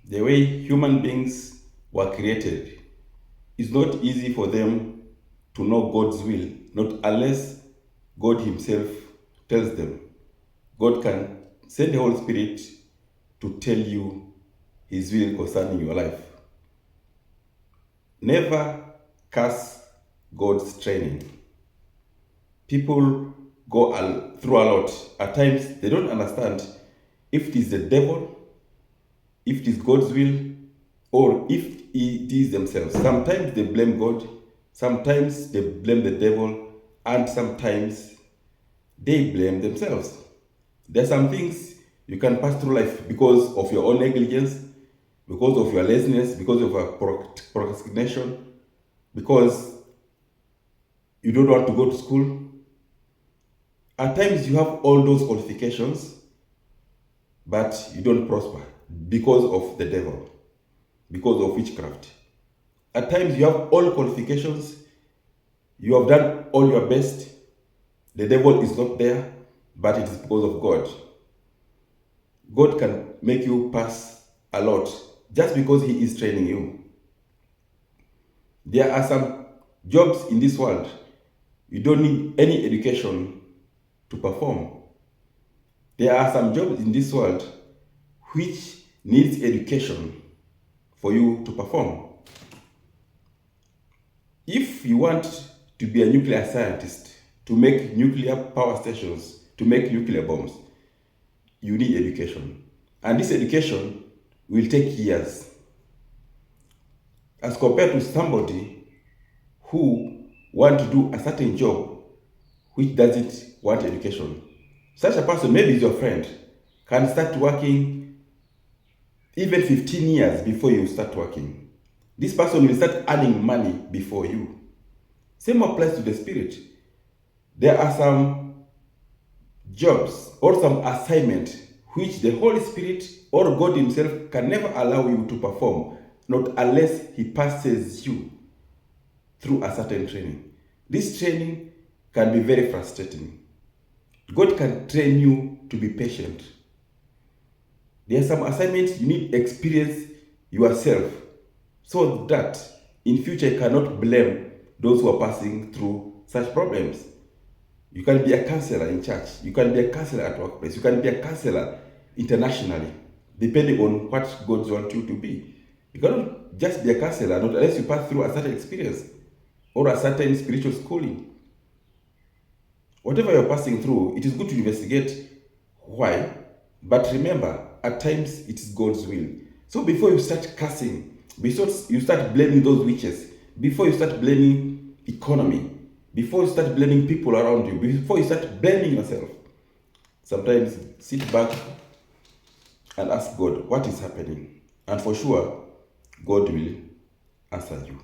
The way human beings were created, it's not easy for them to know God's will, not unless God Himself tells them. God can send the Holy Spirit to tell you His will concerning your life. Never curse God's training. People go through a lot. At times, they don't understand if it is the devil, if it is God's will, or if it is themselves. Sometimes they blame God, sometimes they blame the devil, and sometimes they blame themselves. There are some things you can pass through life because of your own negligence, because of your laziness, because of your procrastination, because you don't want to go to school. At times you have all those qualifications, but you don't prosper because of the devil, because of witchcraft. At times you have all qualifications, you have done all your best, the devil is not there, but it is because of God. God can make you pass a lot just because He is training you. There are some jobs in this world, you don't need any education to perform. There are some jobs in this world which needs education for you to perform. If you want to be a nuclear scientist, to make nuclear power stations, to make nuclear bombs, you need education. And this education will take years. As compared to somebody who wants to do a certain job which doesn't want education. Such a person, maybe is your friend, can start working even 15 years before you start working. This person will start earning money before you. Same applies to the spirit. There are some jobs or some assignment which the Holy Spirit or God Himself can never allow you to perform, not unless He passes you through a certain training. This training can be very frustrating. God can train you to be patient. There are some assignments you need experience yourself so that in future you cannot blame those who are passing through such problems. You can be a counselor in church, you can be a counselor at workplace, you can be a counselor internationally, depending on what God wants you to be. You cannot just be a counselor not unless you pass through a certain experience or a certain spiritual schooling. Whatever you're passing through, it is good to investigate why, but remember, at times it is God's will. So before you start cursing, before you start blaming those witches, before you start blaming economy, before you start blaming people around you, before you start blaming yourself, sometimes sit back and ask God what is happening. And for sure, God will answer you.